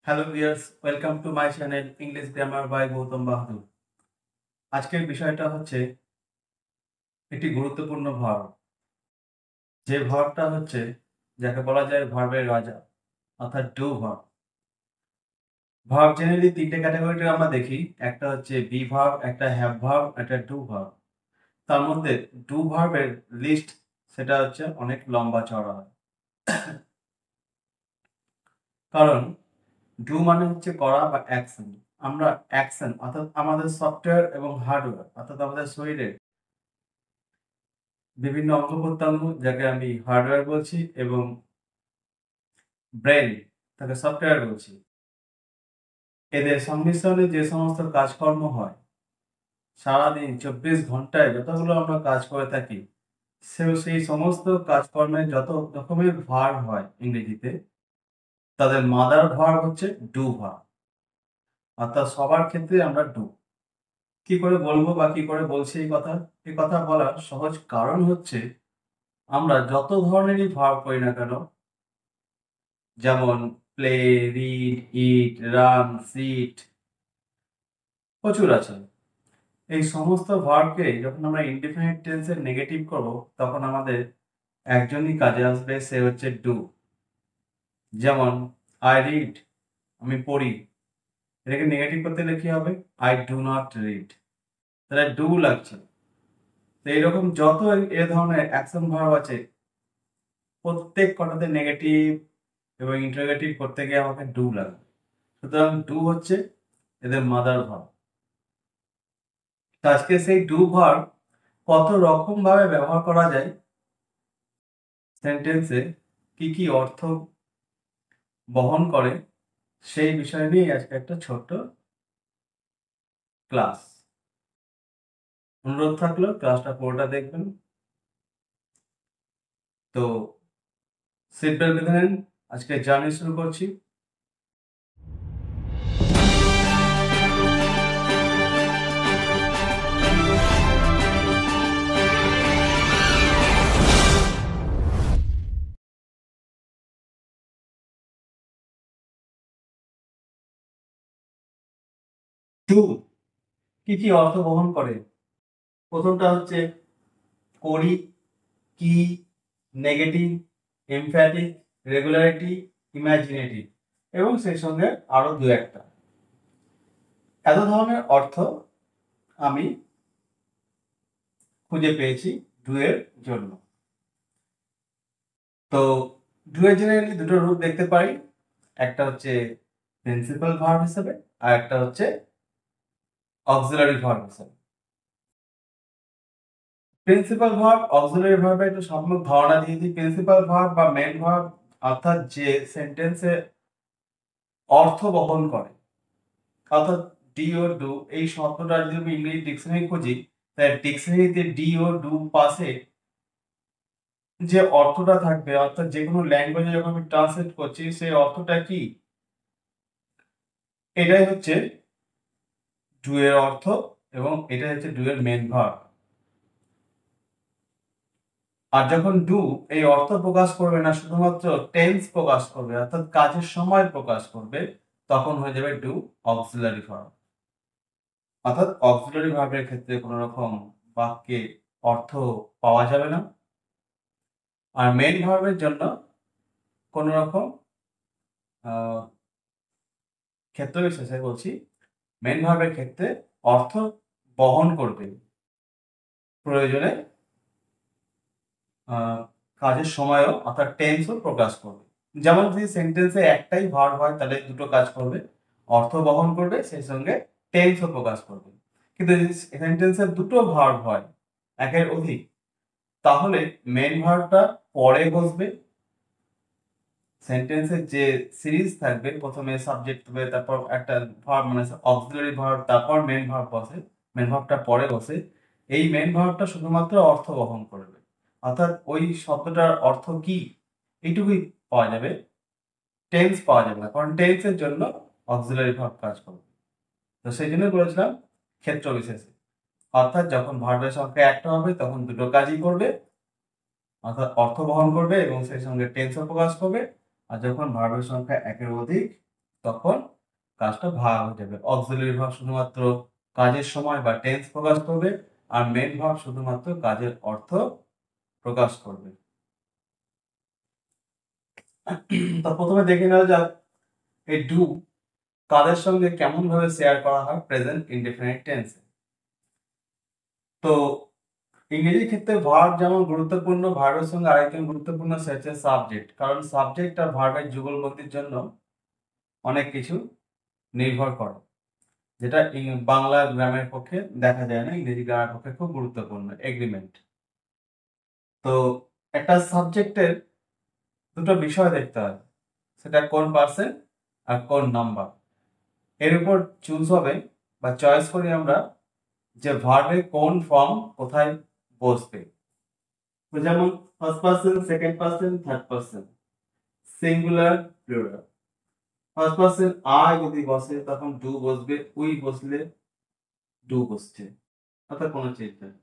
Hello viewers, welcome to my channel English grammar by Gautam Bahadur. আজকের বিষয়টা হচ্ছে একটি গুরুত্বপূর্ণ ভার্ব। যে ভার্বটা হচ্ছে যাকে বলা যায় ভার্বের রাজা, অর্থাৎ ডু ভার্ব। ভার্ব জেনারেলি তিনটে ক্যাটাগরিতে আমরা দেখি, একটা হচ্ছে বি ভার্ব, একটা হ্যাভ ভার্ব, একটা ডু ভার্ব। তার মধ্যে ডু ভার্বের লিস্ট সেটা হচ্ছে অনেক লম্বা চওড়া হয়। কারণ ডু মানে হচ্ছে করা বা অ্যাকশন। আমরা অ্যাকশন অর্থাৎ আমাদের সফটওয়্যার এবং হার্ডওয়্যার অর্থাৎ আমাদের শরীরের বিভিন্ন অঙ্গ প্রত্যঙ্গ, যাকে আমি হার্ডওয়্যার বলছি, এবং ব্রেন, তাকে সফটওয়্যার বলছি, এদের সংমিশ্রণে যে সমস্ত কাজকর্ম হয় সারাদিন 24 ঘন্টায় যতগুলো আমরা কাজ করে থাকি, সেই সমস্ত কাজকর্মের যত রকমের ভার্ব হয় ইংরেজিতে, তাদের মাদার ভার্ব হচ্ছে ডু ভার্ব। অর্থাৎ সবার ক্ষেত্রে আমরা ডু। কি করে বলবো বা কি করে বলছি এই কথা বলার সহজ কারণ হচ্ছে আমরা যত ধরনেরই ভার্ব করি না কেন, যেমন প্লে, রিড, ইট, রান, সিট, প্রচুর আছে। এই সমস্ত ভার্বকে যখন আমরা ইনডিফিনিট টেন্সে নেগেটিভ করব, তখন আমাদের একজনই কাজে আসবে, সে হচ্ছে ডু। যেমন আই রিড, আমি পড়ি, এটাকে নেগেটিভ করতে গেলে কি হবে? I do not read. তাহলে ডু লাগছে। তো এইরকম যত এ ধরনের অ্যাকশন ভার্ব আছে, প্রত্যেক কটাতে নেগেটিভ এবং ইন্টারোগেটিভ করতে গিয়ে আমাকে ডু লাগবে। সুতরাং ডু হচ্ছে এদের মাদার ভার্ব। তো আজকে সেই ডু ভার্ব কত রকম ভাবে ব্যবহার করা যায়, সেন্টেন্সে কি কি অর্থ বহন করে, সেই বিষয় নিয়ে আজকে একটা ছোট্ট ক্লাস। অনুরোধ থাকলো ক্লাসটা পুরোটা দেখবেন। তো সিট বেল্ট বেঁধে নেন, আজকে জার্নি শুরু করছি। টু কি কি অর্থ বহন করে? প্রথমটা হচ্ছে করি, কি, নেগেটিভ, এমফ্যাটিক, রেগুলারিটি, ইমাজিনেটিভ, এবং সেই সঙ্গে আরো দু একটা। এত ধরনের অর্থ আমি খুঁজে পেয়েছি ডু এর জন্য। তো ডু এর জেনারেলি দুটো রূপ দেখতে পাই, একটা হচ্ছে প্রিন্সিপাল ভার্ব হিসেবে, আর একটা হচ্ছে অক্সিলারি ভার্ব হিসেবে। প্রিন্সিপাল ভার্ব, অক্সিলারি ভার্বে একটু সম্পূর্ণ ধারণা দিয়ে দিই। প্রিন্সিপাল ভার্ব বা মেন ভার্ব অর্থাৎ যে সেন্টেন্সে অর্থ বহন করে, অর্থাৎ ডি ও ডু, এই শব্দটা যদি আমি ইংরেজি ডিকশনারি খুঁজি, তাই ডিকশনারিতে ডি ও ডু পাশে যে অর্থটা থাকবে, অর্থাৎ যে কোনো ল্যাঙ্গুয়েজে যখন আমি ট্রান্সলেট করছি, সেই অর্থটা কি, এটাই হচ্ছে ডু এর অর্থ, এবং এটাই হচ্ছে ডু এর মেন ভার্ব। আর যখন ডু এই অর্থ প্রকাশ করবে না, শুধুমাত্র টেন্স প্রকাশ করবে, অর্থাৎ কাজের সময় প্রকাশ করবে, তখন হয়ে যাবে ডু অক্সিলারি ভার্ব। অর্থাৎ অক্সিলারি ভার্বের ক্ষেত্রে কোনো রকম বাক্যে অর্থ পাওয়া যাবে না। আর মেন ভার্বের জন্য কোন রকম ক্ষেত্র বিশেষে বলছি, মেন ভার্বের ক্ষেত্রে অর্থ বহন করবে, প্রয়োজনে কাজের সময়ও অর্থাৎ টেন্সও প্রকাশ করবে। যেমন যদি সেন্টেন্সে একটাই ভার্ব হয়, তাহলে দুটো কাজ করবে, অর্থ বহন করবে, সেই সঙ্গে টেন্সও প্রকাশ করবে। কিন্তু যদি সেন্টেন্সে দুটো ভার্ব হয়, একের অধিক, তাহলে মেন ভার্বটা পরে বসবে। সেন্টেন্সের যে সিরিজ থাকবে, প্রথমে সাবজেক্ট হবে, তারপর একটা ভার্ব মানে অক্সিলারি ভার্ব, তারপর মেন ভার্ব বসে, মেন ভার্বটা পরে বসে। এই মেন ভার্বটা শুধুমাত্র অর্থ বহন করবে, অর্থাৎ ওই শব্দটার অর্থ কি এইটুকুই পাওয়া যাবে, টেন্স পাওয়া যাবে না, কারণ টেন্সের জন্য অক্সিলারি ভার্ব কাজ করবে। তো সেই জন্য বলেছিলাম ক্ষেত্র বিশেষে, অর্থাৎ যখন ভার্বের সংখ্যা একটা হবে তখন দুটো কাজই করবে, অর্থাৎ অর্থ বহন করবে এবং সেই সঙ্গে টেন্সও প্রকাশ করবে। আর যখন ভার্বের সংখ্যা একের অধিক, তখন কাজটা ভাগ হয়ে যাবে। অক্সিলারি ভার্ব শুধুমাত্র কাজের সময় বা টেন্স প্রকাশ করবে, আর মেন ভার্ব শুধুমাত্র কাজের অর্থ প্রকাশ করবে। তো প্রথমে দেখে নেওয়া যাক এই ডু কাদের সঙ্গে কেমন ভাবে শেয়ার করা হয় প্রেজেন্ট ইনডেফিনিট টেন্সে। তো ইংরেজির ক্ষেত্রে ভার্ব যেমন গুরুত্বপূর্ণ, ভার্বের সঙ্গে আরেকজন গুরুত্বপূর্ণ সেটা সাবজেক্ট, কারণ সাবজেক্ট আর ভার্বের যুগলবন্দির জন্য অনেক কিছু নির্ভর করে, যেটা বাংলা গ্রামের পক্ষে দেখা যায় না, ইংরেজি গ্রামের পক্ষে খুব গুরুত্বপূর্ণ এগ্রিমেন্ট। তো একটা সাবজেক্টের দুটো বিষয় দেখতে হয়, সেটা কোন পার্সেন্ট আর কোন নাম্বার। এর উপর চুজ হবে বা চয়েস করি আমরা যে ভার্বের কোন ফর্ম কোথায় বসবে। তো যেমন first person, second person, third person, singular, plural. First person I যদি বসে তখন ডু বসবে, উই বসলে ডু বসছে, অর্থাৎ কোনো চেঞ্জ নেই।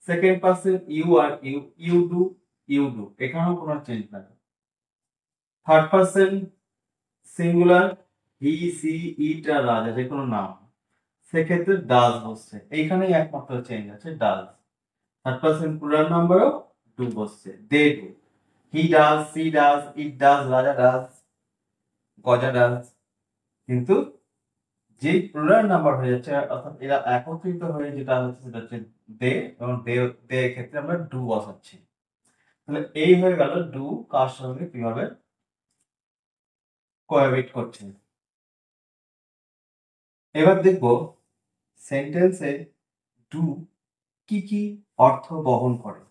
সেকেন্ড পার্সন ইউ আর ইউ, ইউ ডু, এখানেও কোনো চেঞ্জ নাই। Third person singular he, she, it আর রাজা, যে কোনো নাম, সেক্ষেত্রে ডাজ বসছে, এইখানেই একমাত্র চেঞ্জ আছে, ডাজ। থার্ড পার্সন প্লুরাল নাম্বারও ডু বসছে, they do, he does, she does, it does, Raja does, Gaja does. কিন্তু যে প্লুরাল নাম্বার হয়ে যাচ্ছে, অর্থাৎ এরা একত্রিত হয়ে যেটা হচ্ছে সেটা হচ্ছে দে, এবং দে ক্ষেত্রে আমরা ডু বসাচ্ছি। তাহলে এই হয়ে গেল ডু কার সঙ্গে কিভাবে কোঅ্যাবিট করছে। এবার দেখব সেন্টেন্সে ডু কি কি অর্থ বহন করে।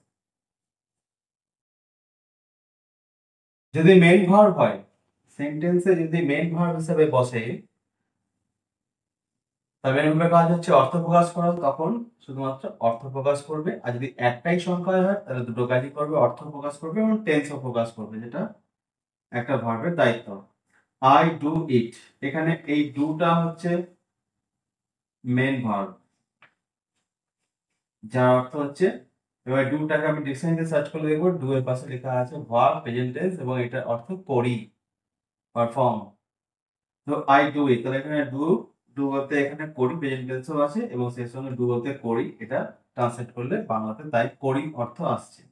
যদি মেইন ভার্ব হয়, সেন্টেন্সে যদি মেইন ভার্ব হিসেবে বসে, তবে মেইন ভার্বের কাজ হচ্ছে অর্থ প্রকাশ করা, তখন শুধুমাত্র অর্থ প্রকাশ করবে। আর যদি একটাই সংখ্যায় হয় তাহলে দুটো কাজই করবে, অর্থ প্রকাশ করবে এবং টেন্সও প্রকাশ করবে, যেটা একটা ভার্বের দায়িত্ব। আই ডু ইট, এখানে এই ডুটা হচ্ছে মেইন ভার্ব, যার অর্থ হচ্ছে, এবার ডুটাকে আমি ডিকশনারিতে সার্চ করে দেখবো, ডু এর পাশে লেখা আছে ভার্ব প্রেজেন্ট টেন্স এবং এটার অর্থ করি, পারফর্ম। তো আই ডু ইট, তাহলে এখানে ডু, ডু বলতে এখানে করি প্রেজেন্ট টেন্সও আছে এবং সেই সঙ্গে ডু বলতে করি, এটা ট্রান্সলেট করলে বাংলাতে তাই করি অর্থ আসছে।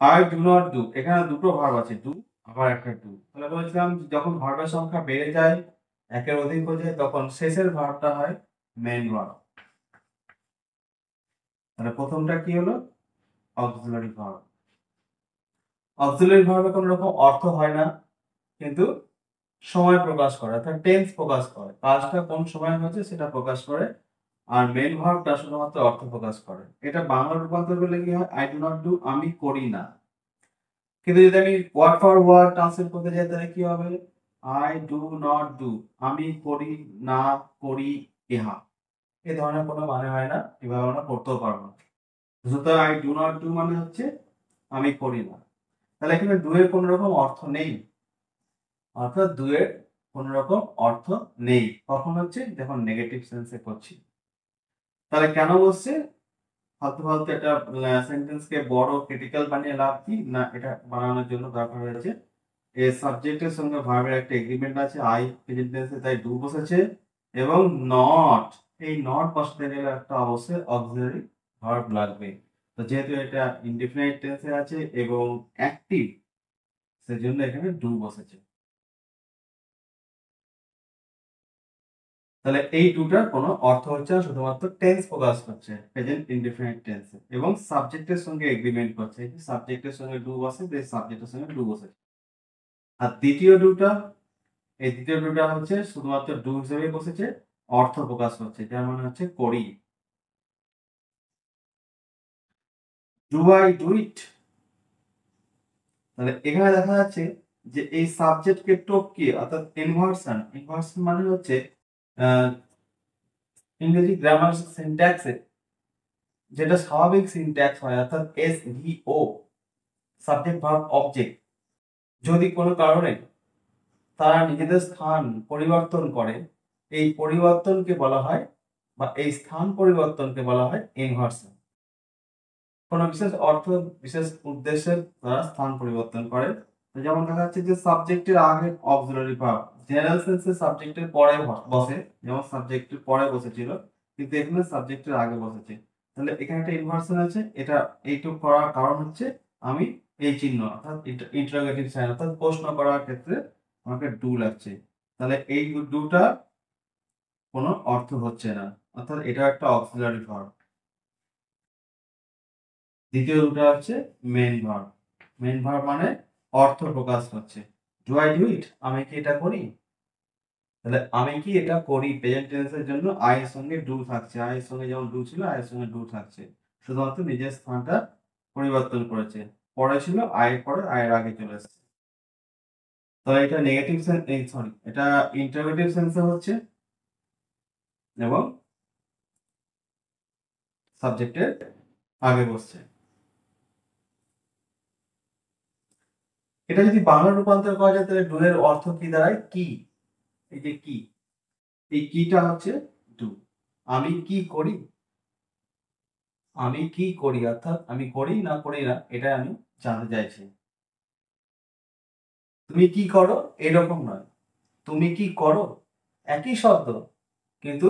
আই ডু নট ডু, এখানে দুটো ভার্ব আছে, ডু আবার একটা ডু। তাহলে বলছিলাম যখন ভার্বের সংখ্যা বেড়ে যায়, একের অধিক হয়ে যায়, তখন শেষের ভার্বটা হয় মেইন ভার্ব। তাহলে প্রথমটা কি হলো? Auxiliary verb. অক্সিলারি ভার্বে কোনো রকম অর্থ হয় না, কিন্তু সময় প্রকাশ করে, অর্থাৎ টেন্স প্রকাশ করে, কাজটা কোন সময় হচ্ছে সেটা প্রকাশ করে। আর মেইন ভার্বটা শুধুমাত্র অর্থ প্রকাশ করে। এটা বাংলা রূপান্তর করলে কি হয়? আই ডু নট ডু, আমি করি না। কিন্তু যদি আমি ওয়ার্ড ফর ওয়ার্ড ট্রান্সলেট করতে যাই তাহলে কি হবে? আই ডু নট ডু, আমি করি না, করি ইহা। এই ধরনের কোনো মানে হয় না, এভাবে আমরা পড়তেও পারবো না। সুতরাং আই ডু নট ডু মানে হচ্ছে আমি করি না। তাহলে এখানে ডু এর কোনো রকম অর্থ নেই, অর্থাৎ ডু এর কোনো রকম অর্থ নেই। কখন হচ্ছে? যখন নেগেটিভ সেন্সে করছি। তাহলে কেন বলছে? ফালতু ফালতু একটা সেন্টেন্সকে বড় ক্রিটিক্যাল বানিয়ে লাভ কি না, এটা বানানোর জন্য দরকার হয়েছে এই সাবজেক্টের সঙ্গে ভার্বের একটা এগ্রিমেন্ট আছে, আই প্রেজেন্ট টেন্সে তাই ডু বসেছে, এবং নট, এই নট বসাতে গেলে একটা অবশ্যই অক্সিলারি ভার্ব লাগবে। তো যেহেতু এটা ইনডিফিনাইট টেন্সে আছে এবং অ্যাক্টিভ, সেজন্য এখানে ডু বসেছে। তাহলে এই ডুটার কোনো অর্থ হচ্ছে না, শুধুমাত্র টেন্স প্রকাশ করছে প্রেজেন্ট ইনডিফিনাইট টেন্সে, এবং সাবজেক্টের সঙ্গে এগ্রিমেন্ট করছে। সাবজেক্টের সঙ্গে ডু বসে, সাবজেক্টের সঙ্গে ডু বসেছে। আর দ্বিতীয় ডুটা, এই দ্বিতীয় ডুটা হচ্ছে শুধুমাত্র ডু হিসেবে বসেছে, অর্থ প্রকাশ করছে, যার মানে হচ্ছে করি। ডু আই ডু ইট, তাহলে এখানে দেখা যাচ্ছে যে এই সাবজেক্টকে টপকিয়ে, অর্থাৎ ইনভার্সন, ইনভার্সন মানে হচ্ছে ইংরেজি গ্রামার সিনট্যাক্সে যেটা স্বাভাবিক সিনট্যাক্স হয়, অর্থাৎ এস ভি ও, সাবজেক্ট ভার্ব অবজেক্ট, যদি কোনো কারণে তারা নিজেদের স্থান পরিবর্তন করে, এই পরিবর্তনকে বলা হয়, বা এই স্থান পরিবর্তনকে বলা হয় ইনভার্সন। কোনো বিশেষ অর্থ, বিশেষ উদ্দেশ্যে তারা স্থান পরিবর্তন করে, তো যেমন দেখা যাচ্ছে যে সাবজেক্টের আগে অক্সিলারি ভার্ব, জেনারেল সেন্সে সাবজেক্টের পরে বসে, যেমন সাবজেক্টের পরে বসেছিল, কিন্তু এখানে সাবজেক্টের আগে বসেছে। তাহলে এখানে একটা ইনভার্সন আছে, এটা এইটুকু করার কারণ হচ্ছে আমি এই চিহ্ন অর্থাৎ ইন্টারোগেটিভ সাইন অর্থাৎ প্রশ্ন করার ক্ষেত্রে আমাকে ডু লাগছে। তাহলে এই ডুটা কোনো অর্থ হচ্ছে না, অর্থাৎ এটা একটা অক্সিলারি ভার্ব। দ্বিতীয় দুটো হচ্ছে মেইন ভার্ব। মেইন ভার্ব মানে অর্থ প্রকাশ করছে। ডু আই ডু ইট, আমি কি এটা করি? তাহলে আমি কি এটা করি প্রেজেন্ট টেন্সের জন্য আই এর সঙ্গে ডু থাকছে, আই এর সঙ্গে যেমন ডু ছিল আই এর সঙ্গে ডু থাকছে, শুধুমাত্র নিজের স্থানটা পরিবর্তন করেছে। পরে ছিল আই এর পরে আই এর আগে চলে এসেছে। তাহলে এটা নেগেটিভ সেন্স, সরি, এটা ইন্টারোগেটিভ সেন্সে হচ্ছে এবং সাবজেক্টের আগে বসছে। এটা যদি বাংলা রূপান্তর করা যায় তাহলে ডু এর অর্থ কি দাঁড়ায়? কি। এই যে কি, এই কিটা হচ্ছে ডু। আমি কি করি, আমি কি করি অর্থাৎ আমি করি না করি না এটা আমি জানতে চাইছি। তুমি কি করো এরকম নয়, তুমি কি করো একই শব্দ, কিন্তু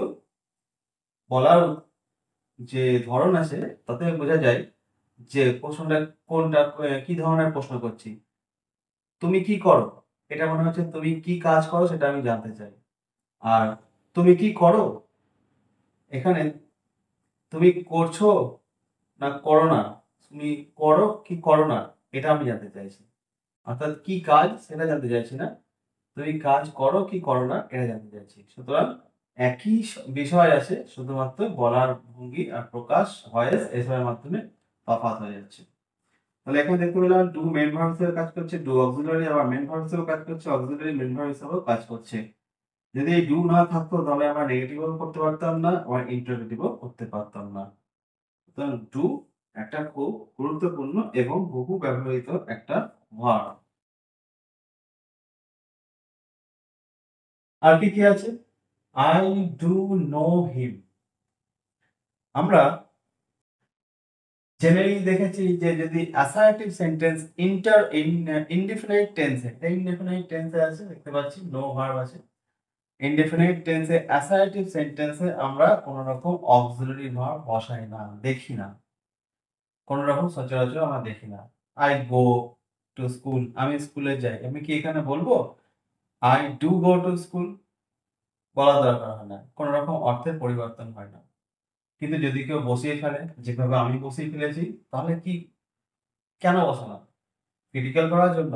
বলার যে ধরন আছে তাতে বোঝা যায় যে প্রশ্নটা কোনটা, কি ধরনের প্রশ্ন করছি। তুমি কি করো, এটা মনে হচ্ছে তুমি কি কাজ করো সেটা আমি জানতে চাই। আর তুমি কি করো, এখানে তুমি করছো না করো না, তুমি করো কি করো না এটা আমি জানতে চাইছি। অর্থাৎ কি কাজ সেটা জানতে চাইছি না, তুমি কাজ করো কি করো না এটা জানতে চাইছি। সুতরাং একই বিষয় আছে, শুধুমাত্র বলার ভঙ্গি আর প্রকাশ ভয়েস এসবের মাধ্যমে তফাৎ হয়ে যাচ্ছে। তাহলে এখন দেখতে পেলাম ডু মেন ভার্ব হিসেবে কাজ করছে, ডু অক্সিলারি আবার মেন ভার্ব হিসেবে কাজ করছে, অক্সিলারি মেন ভার্ব হিসেবেও কাজ করছে। যদি এই ডু না থাকতো তাহলে আমরা নেগেটিভও করতে পারতাম না, আবার ইন্টারোগেটিভও করতে পারতাম না। সুতরাং ডু একটা খুব গুরুত্বপূর্ণ এবং বহু ব্যবহৃত একটা ভার্ব। আর কি কি আছে? আই ডু নো হিম। আমরা জেনারেলি দেখেছি যে যদি অ্যাসার্টিভ সেন্টেন্স ইনডিফিনাইট টেন্সে, ইনডিফিনাইট টেন্সে আছে, দেখতে পাচ্ছি নো ভার্ব আছে। ইনডিফিনাইট টেন্সে অ্যাসার্টিভ সেন্টেন্সে আমরা কোনো রকম অক্সিলারি ভার্ব বসাই না, দেখি না, কোনো রকম সচরাচর আমরা দেখি না। আই গো টু স্কুল, আমি স্কুলে যাই, আমি কি এখানে বলবো I do go to school? বলা দরকার হয় না, কোনো রকম অর্থের পরিবর্তন হয় না। কিন্তু যদি কেউ বসিয়ে ফেলে যেভাবে আমি বসিয়ে ফেলেছি, তাহলে কি, কেন বসানো? ক্রিটিক্যাল করার জন্য?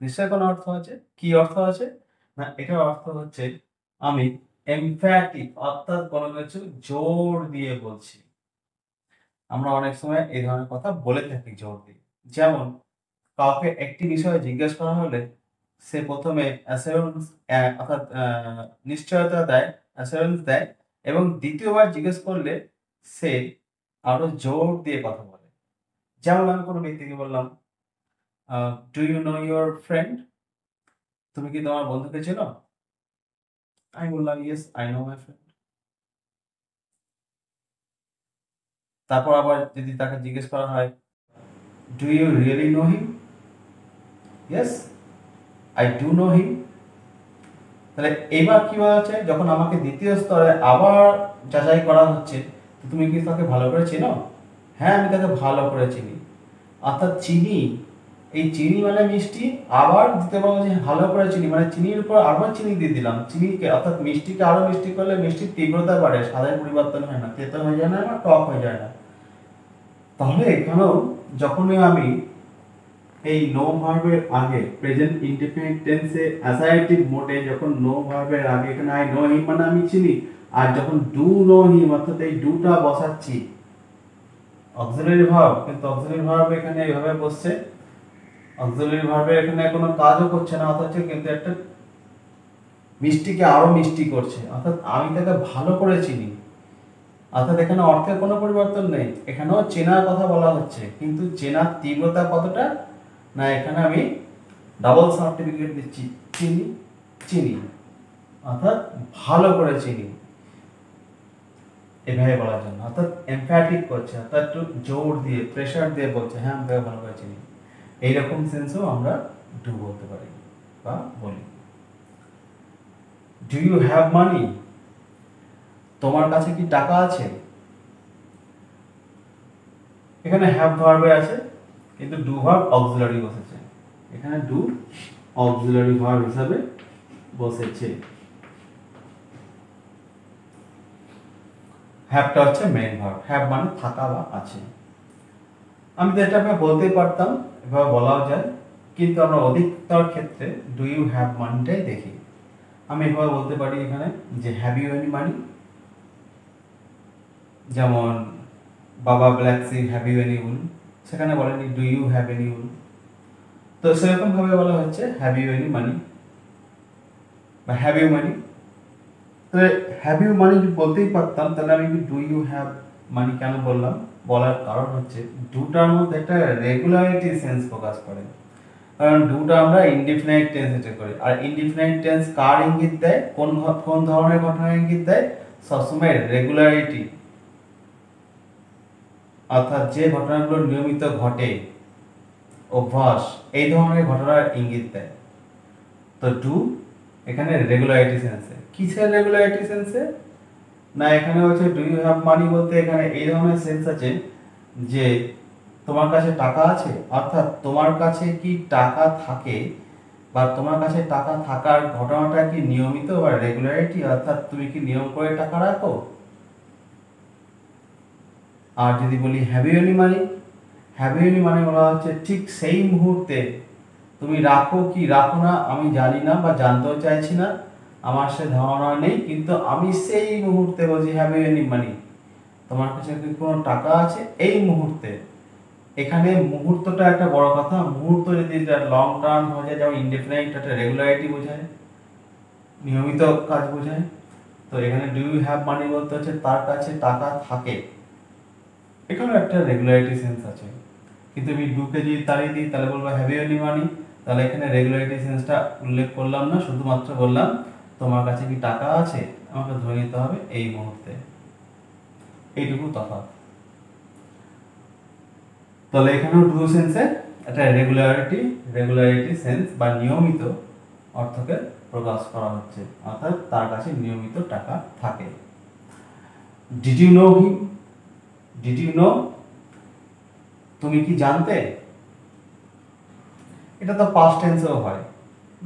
নিশ্চয়ই কোনো অর্থ আছে। কি অর্থ আছে? না, এটার অর্থ হচ্ছে আমি এমফ্যাটিক অর্থাৎ কোনো কিছু জোর দিয়ে বলছি। আমরা অনেক সময় এই ধরনের কথা বলে থাকি জোর দিয়ে। যেমন কাউকে একটি বিষয়ে জিজ্ঞেস করা হলে সে প্রথমে অ্যাসিওরেন্স অর্থাৎ নিশ্চয়তা দেয়, অ্যাসিওরেন্স দেয়, এবং দ্বিতীয়বার জিজ্ঞেস করলে সে আরো জোর দিয়ে কথা বলে। যেমন আমি কোনো ব্যক্তিকে বললাম, do you know your friend? তুমি কি তোমার বন্ধুকে চেনো? আমি বললাম yes I know my friend. তারপর আবার যদি তাকে জিজ্ঞেস করা হয়, do you really know him? Yes I do know him. তাহলে এবার কি হচ্ছে, যখন আমাকে দ্বিতীয় স্তরে আবার যাচাই করা হচ্ছে, তুমি কি তাকে ভালো করে চেনো? হ্যাঁ আমি তাকে ভালো করে চিনি। অর্থাৎ চিনি, এই চিনি মানে মিষ্টি, আবার দিতে পারবো যে ভালো করে চিনি মানে চিনির উপর আবার চিনি দিয়ে দিলাম। চিনিকে অর্থাৎ মিষ্টিকে আরো মিষ্টি করলে মিষ্টির তীব্রতা বাড়ে, স্বাদের পরিবর্তন হয় না, তেতো হয়ে যায় না বা টক হয়ে যায় না। তাহলে এখানেও যখনই আমি এই নো ভার্বের আগে প্রেজেন্ট ইনডিফিনিট টেন্সে অ্যাসার্টিভ মোডে যখন নো ভার্বের আগে এখানে আই নো হিম মানে আমি চিনি, আর যখন ডু নো হিম অর্থাৎ এই ডুটা বসাচ্ছি অক্সিলারি ভার্ব, কিন্তু অক্সিলারি ভার্ব এখানে এইভাবে বসছে, অক্সিলারি ভার্বের এখানে কোনো কাজও করছে না, অথচ কিন্তু একটা মিষ্টিকে আরো মিষ্টি করছে, অর্থাৎ আমি তাকে ভালো করে চিনি। অর্থাৎ এখানে অর্থের কোনো পরিবর্তন নেই, এখানেও চেনার কথা বলা হচ্ছে, কিন্তু চেনার তীব্রতা কতটা, না এখানে আমি ডাবল সার্টিফিকেট দিচ্ছি, চিনি চিনি, অর্থাৎ ভালো করে চিনি, এভাবে বলার জন্য, অর্থাৎ এমফ্যাটিক করছে, অর্থাৎ একটু জোর দিয়ে প্রেসার দিয়ে বলছে হ্যাঁ আমি তাকে ভালো করে চিনি। এইরকম সেন্সও আমরা ডু বলতে পারি বা বলি। Do you have money? তোমার কাছে কি টাকা আছে? এখানে হ্যাভ ভার্বে আছে কিন্তু ডু ভার্ব অক্সিলারি বসেছে, এখানে ডু অক্সিলারি ভার্ব হিসাবে বসেছে। হ্যাভটা হচ্ছে মেইন ভার্ব, হ্যাভ মানে থাকা বা আছে। আমি তো এটা বলতেই পারতাম, এভাবে বলাও যায়, কিন্তু আমরা অধিকতর ক্ষেত্রে ডু ইউ হ্যাভ মানিটাই দেখি। আমি এভাবে বলতে পারি এখানে যে হ্যাভ ইউ এনি মানি, যেমন baa baa black sheep have you any wool, সেখানে বলেনি do you have any wool. তো সেরকম ভাবে বলা হচ্ছে হ্যাভ ইউ এনি মানি বা হ্যাভ ইউ মানি। তো হ্যাভ ইউ মানি বলতেই পারতাম, তাহলে আমি ডু ইউ হ্যাভ মানি কেন বললাম? বলার কারণ হচ্ছে ডুটার মধ্যে একটা রেগুলারিটি সেন্স প্রকাশ করে, কারণ ডুটা আমরা ইনডিফিনাইট টেন্স এটা করি, আর ইনডিফিনাইট টেন্স কার ইঙ্গিত দেয়, কোন ধরনের ঘটনার ইঙ্গিত দেয়? সবসময় রেগুলারিটি, অর্থাৎ যে ঘটনাগুলো নিয়মিত ঘটে, অভ্যাস, এই ধরনের ঘটনার ইঙ্গিত দেয়। তো ডু এখানে রেগুলারিটি সেন্সে। কিসের রেগুলারিটি সেন্সে? না এখানে হচ্ছে ডু ইউ হ্যাভ মানি বলতে এখানে এই ধরনের সেন্স আছে যে তোমার কাছে টাকা আছে, অর্থাৎ তোমার কাছে কি টাকা থাকে বা তোমার কাছে টাকা থাকার ঘটনাটা কি নিয়মিত বা রেগুলারিটি, অর্থাৎ তুমি কি নিয়ম করে টাকা রাখো। আর যদি বলি have you any money, have you any money বলা হচ্ছে ঠিক সেই মুহূর্তে তুমি রাখো কি রাখো না আমি জানি না বা জানতেও চাইছি না, আমার সে ধারণা নেই, কিন্তু আমি সেই মুহূর্তে বলছি হ্যাভ ইউ এনি মানি, তোমার কাছে কি কোনো টাকা আছে এই মুহূর্তে। এখানে মুহূর্তটা একটা বড় কথা, মুহূর্ত যদি লং টার্ম হয়ে যায়, যেমন ইনডেফিনাইট, একটা রেগুলারিটি বোঝায়, নিয়মিত কাজ বোঝায়। তো এখানে ডু ইউ হ্যাভ মানি বলতে হচ্ছে তার কাছে টাকা থাকে, এখানে একটা রেগুলারিটি সেন্স আছে। কিন্তু আমি ডুকে যদি তাড়িয়ে দিই তাহলে বলবো হ্যাভ ইউ এনি মানি, তাহলে এখানে রেগুলারিটি সেন্সটা উল্লেখ করলাম না, শুধুমাত্র বললাম তোমার কাছে কি টাকা আছে, আমাকে ধরে নিতে হবে এই মুহূর্তে, এইটুকু তফাৎ। তাহলে এখানেও ডু সেন্সে একটা রেগুলারিটি সেন্স বা নিয়মিত অর্থকে প্রকাশ করা হচ্ছে, অর্থাৎ তার কাছে নিয়মিত টাকা থাকে। Did you know him? Did you know, তুমি কি জানতে? এটা তো পাস্ট টেন্সেও হয়,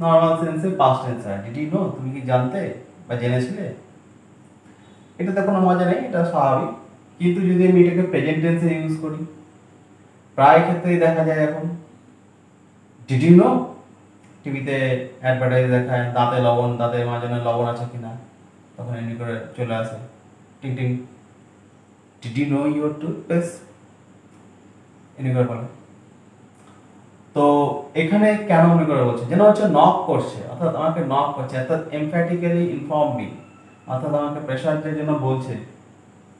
নর্মাল সেন্সে পাস্ট টেন্স হয়। ডিড ইউ নো, তুমি কি জানতে বা জেনেছিলে? এটাতে কোনো মজা নেই, এটা স্বাভাবিক। কিন্তু যদি আমি এটাকে প্রেজেন্ট টেন্সে ইউজ করি, প্রায় ক্ষেত্রেই দেখা যায় এখন ডিড ইউ নো, টিভিতে অ্যাডভার্টাইজ দেখায় দাঁতে লবণ, দাঁতের মাঝখানে লবণ আছে কিনা, তখন এমনি করে চলে আসে টিং টিং, did you know your toothpaste, এমনি করে বলে। তো এখানে কেন মনে করে বলছে, যেন হচ্ছে নক করছে, অর্থাৎ আমাকে নক করছে, অর্থাৎ এমফ্যাটিক্যালি ইনফর্ম মি, অর্থাৎ আমাকে প্রেশার দিয়ে জন্য বলছে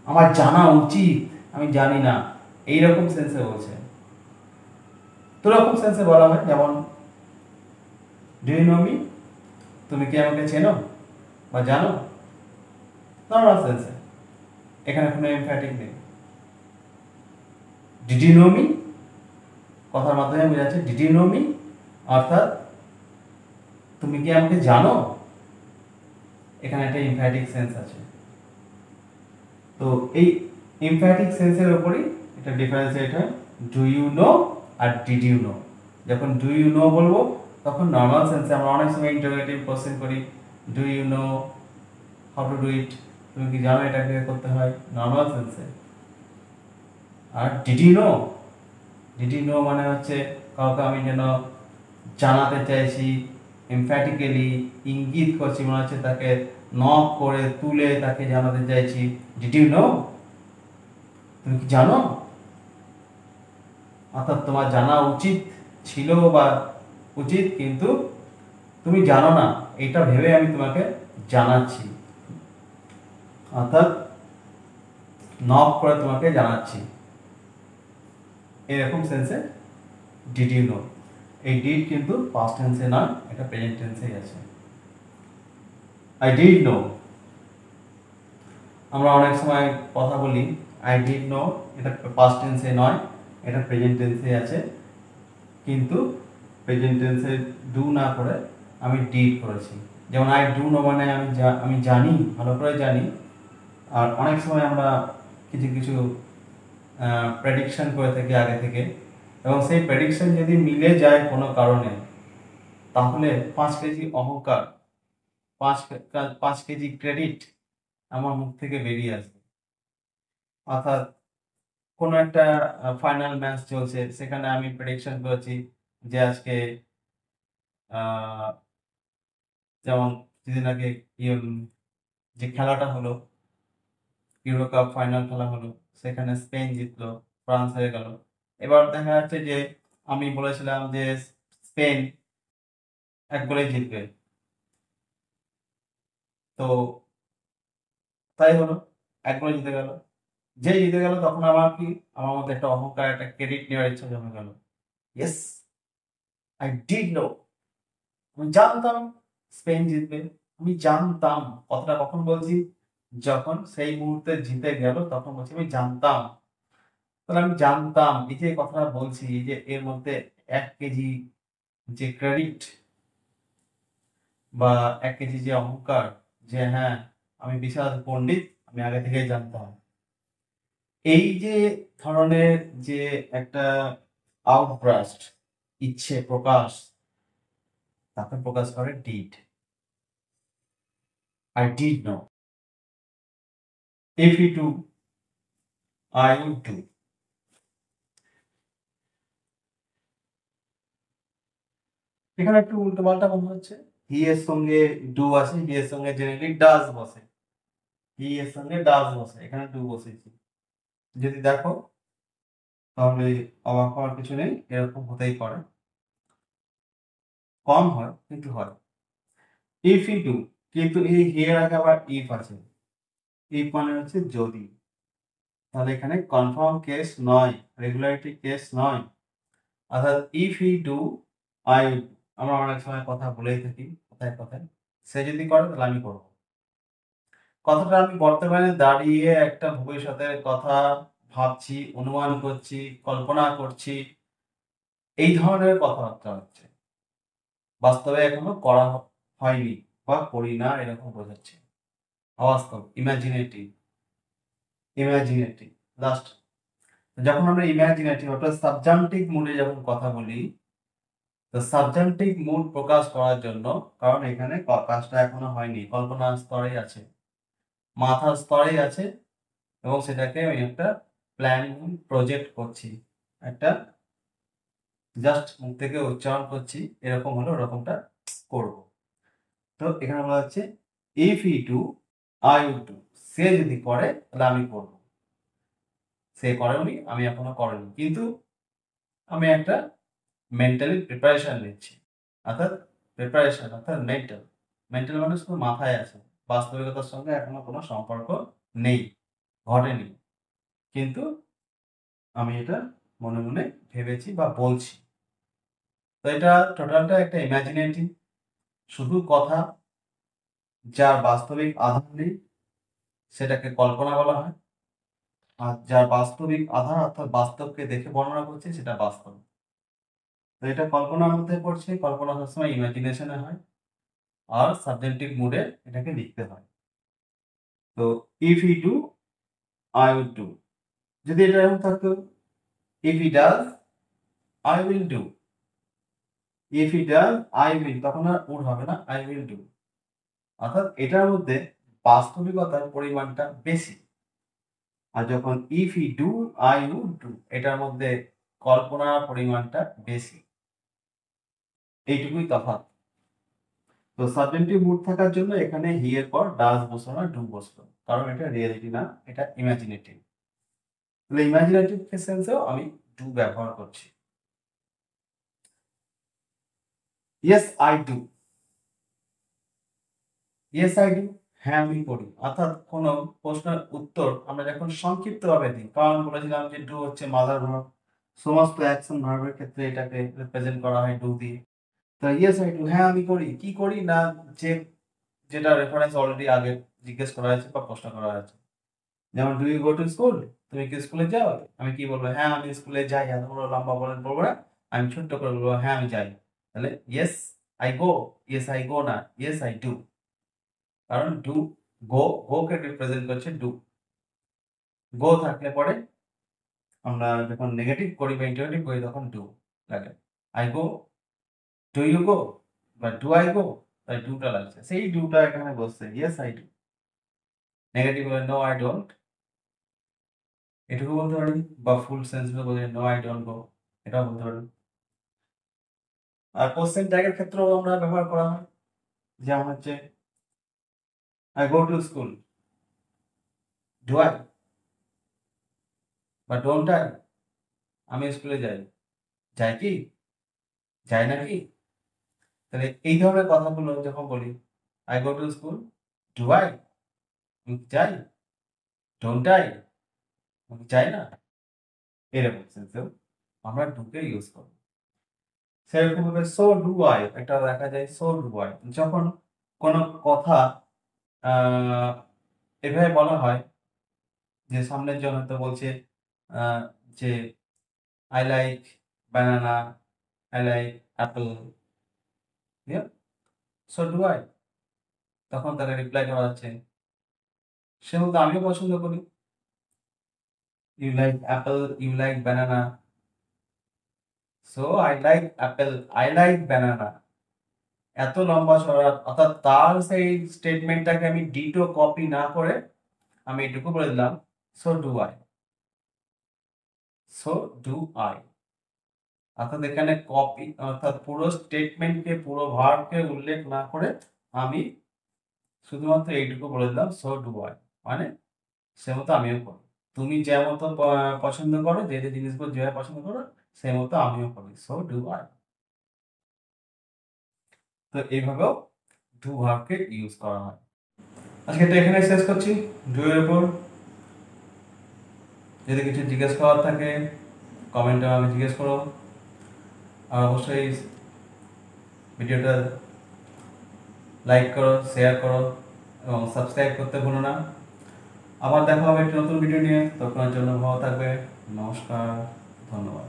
আমার জানা উচিত, আমি জানি না, এইরকম সেন্সে বলছে। তো রকম সেন্সে বলা হয়, যেমন ডু ইউ নো মি, তুমি কি আমাকে চেনো বা জানো, নর্মাল সেন্সে, এখানে কোনো এমফ্যাটিক নেই। ডিড ইউ নো মি, কথার মাধ্যমে বোঝাচ্ছে ডিড ইউ নো মি, অর্থাৎ তুমি কি আমাকে জানো, এখানে একটা এমফ্যাটিক সেন্স আছে। তো এই এমফ্যাটিক সেন্সের উপরই এটা ডিফারেন্সিয়েট হয় ডু ইউ নো আর ডিড ইউ নো। যখন ডু ইউ নো বলবো তখন নর্মাল সেন্সে আমরা অনেক সময় ইন্টারোগেটিভ কোশ্চেন করি, do you know how to do it, তুমি কি জানো এটাকে করতে হয়, নর্মাল সেন্সে। আর did you know, did you know মানে হচ্ছে কাউকে আমি যেন জানাতে চাইছি, এমফ্যাটিক্যালি ইঙ্গিত করছি, মনে হচ্ছে তাকে নক করে তুলে তাকে জানাতে চাইছি, ডিড ইউ নো, তুমি কি জানো, অর্থাৎ তোমার জানা উচিত ছিল বা উচিত, কিন্তু তুমি জানো না, এটা ভেবে আমি তোমাকে জানাচ্ছি, অর্থাৎ নক করে তোমাকে জানাচ্ছি, এরকম সেন্সে ডিড ইউ নো। এই ডিড কিন্তু পাস্ট টেন্সে নয়, এটা প্রেজেন্ট টেন্সেই আছে। আই ডিড নো, আমরা অনেক সময় কথা বলি আই ডিড নো, এটা পাস্ট টেন্সে নয়, এটা প্রেজেন্ট টেন্সে আছে, কিন্তু প্রেজেন্ট টেন্সে ডু না করে আমি ডিড করেছি। যেমন আই ডু নো মানে আমি জানি, ভালো করে জানি। আর অনেক সময় আমরা কিছু কিছু প্রেডিকশন করে থাকি আগে থেকে, এবং সেই প্রেডিকশন যদি মিলে যায় কোনো কারণে, তাহলে 5 কেজি অহংকার, 5 কেজি ক্রেডিট আমার মুখ থেকে বেরিয়ে আসবে। অর্থাৎ কোনো একটা ফাইনাল ম্যাচ চলছে, সেখানে আমি প্রেডিকশন করেছি যে আজকে যেমন কিছুদিন আগে যে খেলাটা হলো, ইউরো কাপ ফাইনাল খেলা হলো, সেখানে স্পেন জিতলো, ফ্রান্স হেরে গেল। এবার দেখা যাচ্ছে যে আমি বলেছিলাম যে স্পেন 1 গোলে জিতবে, তো তাই হলো, 1 গোলে জিতে গেল। যেই জিতে গেল তখন আমার মধ্যে একটা অহংকার, একটা ক্রেডিট নেওয়ার ইচ্ছা জমে গেল। ইয়েস, আই ডিড নো, আমি জানতাম স্পেন জিতবে, আমি জানতাম। কথাটা কখন বলছি? যখন সেই মুহূর্তে জিতে গেল তখন বলছি আমি জানতাম। তাহলে আমি জানতাম, এই যে কথাটা বলছি, এই যে এর মধ্যে 1 কেজি যে ক্রেডিট বা 1 কেজি যে অহংকার, যে হ্যাঁ আমি বিশাল পণ্ডিত, আমি আগে থেকেই জানতাম। এই যে ধরনের যে একটা আউটব্রাস্ট, ইচ্ছে প্রকাশ, তাকে প্রকাশ করে did. I did know, if you do, I would do. এখানে একটু উল্টো পাল্টা মনে হচ্ছে। হি এর সঙ্গে ডু আছে, হি এর সঙ্গে জেনারেলি ডাজ বসে, হি এর সঙ্গে ডাজ বসে, এখানে ডু বসেছি। যদি দেখো তাহলে অবাক হওয়ার কিছু নেই, এরকম হতেই পারে, কম হয় কিন্তু হয়। ইফ ইউ ডু, কিন্তু এই হিয়ার আগে আবার ইফ আছে। ইফ মানে হচ্ছে যদি, তাহলে এখানে কনফার্ম কেস নয়, রেগুলারিটি কেস নয়। অর্থাৎ ইফ ই ডু, আই, আমরা অনেক সময় কথা বলেই থাকি কথায় কথায়, সে যদি করে তাহলে আমি করবো। কথাটা আমি বর্তমানে দাঁড়িয়ে একটা ভবিষ্যতের কথা ভাবছি, অনুমান করছি, কল্পনা করছি, এই ধরনের কথাবার্তা হচ্ছে। বাস্তবে এখনো করা হয়নি বা করি না, এরকম বোঝাচ্ছে। অবাস্তব, ইমাজিনেটিভ, ইমাজিনেটিভ। লাস্ট, যখন আমরা ইমাজিনেটিভ অর্থাৎ সাবজান্টিভ মুডে যখন কথা বলি, তো সাবজান্টিভ মুড প্রকাশ করার জন্য, কারণ এখানে কাজটা এখনো হয়নি, কল্পনার স্তরেই আছে, মাথার স্তরেই আছে, এবং সেটাকে আমি একটা প্ল্যানিং প্রজেক্ট করছি, একটা জাস্ট মুখ থেকে উচ্চারণ করছি, এরকম হলে ওরকমটা করব। তো এখানে বলা হচ্ছে if he do, I would do. সে যদি করে তাহলে আমি করব। সে করেনি, আমি এখনো করিনি, কিন্তু আমি একটা মেন্টালি প্রিপারেশন নিচ্ছি। অর্থাৎ প্রিপারেশন অর্থাৎ মেন্টাল, মেন্টাল মানে শুধু মাথায় আছে, বাস্তবিকতার সঙ্গে এখনো কোনো সম্পর্ক নেই, ঘটেনি, কিন্তু আমি এটা মনে মনে ভেবেছি বা বলছি। তো এটা টোটালটা একটা ইমাজিনেটিভ, শুধু কথা, যার বাস্তবিক আধার নেই, সেটাকে কল্পনা বলা হয়। আর যার বাস্তবিক আধার অর্থাৎ বাস্তবকে দেখে বর্ণনা করছে, সেটা বাস্তব। তো এটা কল্পনার মধ্যে পড়ছে, কল্পনা সবসময় ইমাজিনেশনে হয়, আর সাবজেক্টিভ মুডে এটাকে লিখতে হয়। তো if he do, I would do. যদি এটা এরকম থাকতো, if he does, I will do. If he does, I will, তখন আর উড হবে না, আই উইল ডু। অর্থাৎ এটার মধ্যে বাস্তবিকতার পরিমাণটা বেশি। আর যখন if he do, I would do, এটার মধ্যে কল্পনার পরিমাণটা বেশি। এইটুকুই তফাৎ। তো সাবজেক্টিভ মুড থাকার জন্য এখানে হি এর পর ডাজ বসলো না, ডু বসলো, কারণ এটা রিয়েলিটি না, এটা ইমাজিনেটিভ। তাহলে ইমাজিনেটিভ সেন্সেও আমি ডু ব্যবহার করছি। Yes I do, yes I do, হ্যাঁ আমি করি। অর্থাৎ কোনো প্রশ্নের উত্তর আমরা যখন সংক্ষিপ্তভাবে দিই, কারণ বলেছিলাম যে ডু হচ্ছে মাদার ভার্ব, সমস্ত অ্যাকশন ভার্বের ক্ষেত্রে এটাকে রিপ্রেজেন্ট করা হয় ডু দিয়ে। তো ইয়েস আই ডু, হ্যাঁ আমি করি, কি করি না, যে যেটা রেফারেন্স অলরেডি আগে জিজ্ঞেস করা হয়েছে বা প্রশ্ন করা হয়েছে। যেমন do you go to school, তুমি কি স্কুলে যাও? আমি কি বলবো? হ্যাঁ আমি স্কুলে যাই। এত বড় লম্বা বলেন বলবো না, আমি ছোট্ট করে বলবো হ্যাঁ আমি যাই। তাহলে yes I go, yes I go না, ইয়েস আই ডু। কারণ ডু, গো কে রিপ্রেজেন্ট করছে ডু। গো থাকলে পরে আমরা যখন নেগেটিভ করি বা ইন্টারোগেটিভ করি তখন ডু লাগে। I go, do you go বা ডু আই গো, তাই ডুটা লাগছে। সেই ডুটা এখানে বসছে, ইয়েস আই ডু। নেগেটিভ হলে নো আই ডোন্ট, এটুকু বলতে পারি। বা ফুল সেন্স বলে নো আই ডোন্ট গো, এটাও বলতে পারি। আর কোশ্চেন ট্যাগের ক্ষেত্রেও আমরা ব্যবহার করা হয়, যেমন হচ্ছে I go to school, do I বা ডোন্ট আই, আমি স্কুলে যাই, যাই কি, যাই নাকি। তাহলে এই ধরনের কথাগুলো যখন বলি, I go to school, do I, যাই, ডোন্ট আই, যাই না, এরকম সেন্সেও আমরা ডুকে ইউজ করব। সেরকম ভাবে সো ডু আই, একটা দেখা যায় সো ডু আই, যখন কোনো কথা আহ, এভাবে বলা হয় যে সামনের জন হয়তো বলছে আহ, যে I like banana, I like Apple, so do I, তখন তাকে রিপ্লাই করা হচ্ছে সে বলতে আমিও পছন্দ করি, you like apple, you like banana, so I like apple, I like banana. এত লম্বা ছড়া, অর্থাৎ তার সেই স্টেটমেন্টটাকে আমি ডিটো কপি না করে আমি এটুকু বলে দিলাম so do I, so do I. অর্থাৎ এখানে কপি, অর্থাৎ পুরো স্টেটমেন্টকে, পুরো ভার্বকে উল্লেখ না করে আমি শুধুমাত্র এইটুকু বলে দিলাম সো ডু আই, মানে সে মতো আমিও করি। তুমি যে মতো পছন্দ করো, যে যে জিনিসগুলো যেভাবে পছন্দ করো সেই মতো আমিও করি, সো ডু আই। তো এইভাবেও ডু ভার্বকে ইউজ করা হয়। আজকে তো এখানে শেষ করছি ডু এর উপর। যদি কিছু জিজ্ঞেস করার থাকে কমেন্টে আমাকে জিজ্ঞেস করো। আর অবশ্যই ভিডিওটা লাইক করো, শেয়ার করো এবং সাবস্ক্রাইব করতে ভুলো না। আবার দেখা হবে একটি নতুন ভিডিও নিয়ে, তখনের জন্য ভালো থাকবে। নমস্কার, ধন্যবাদ।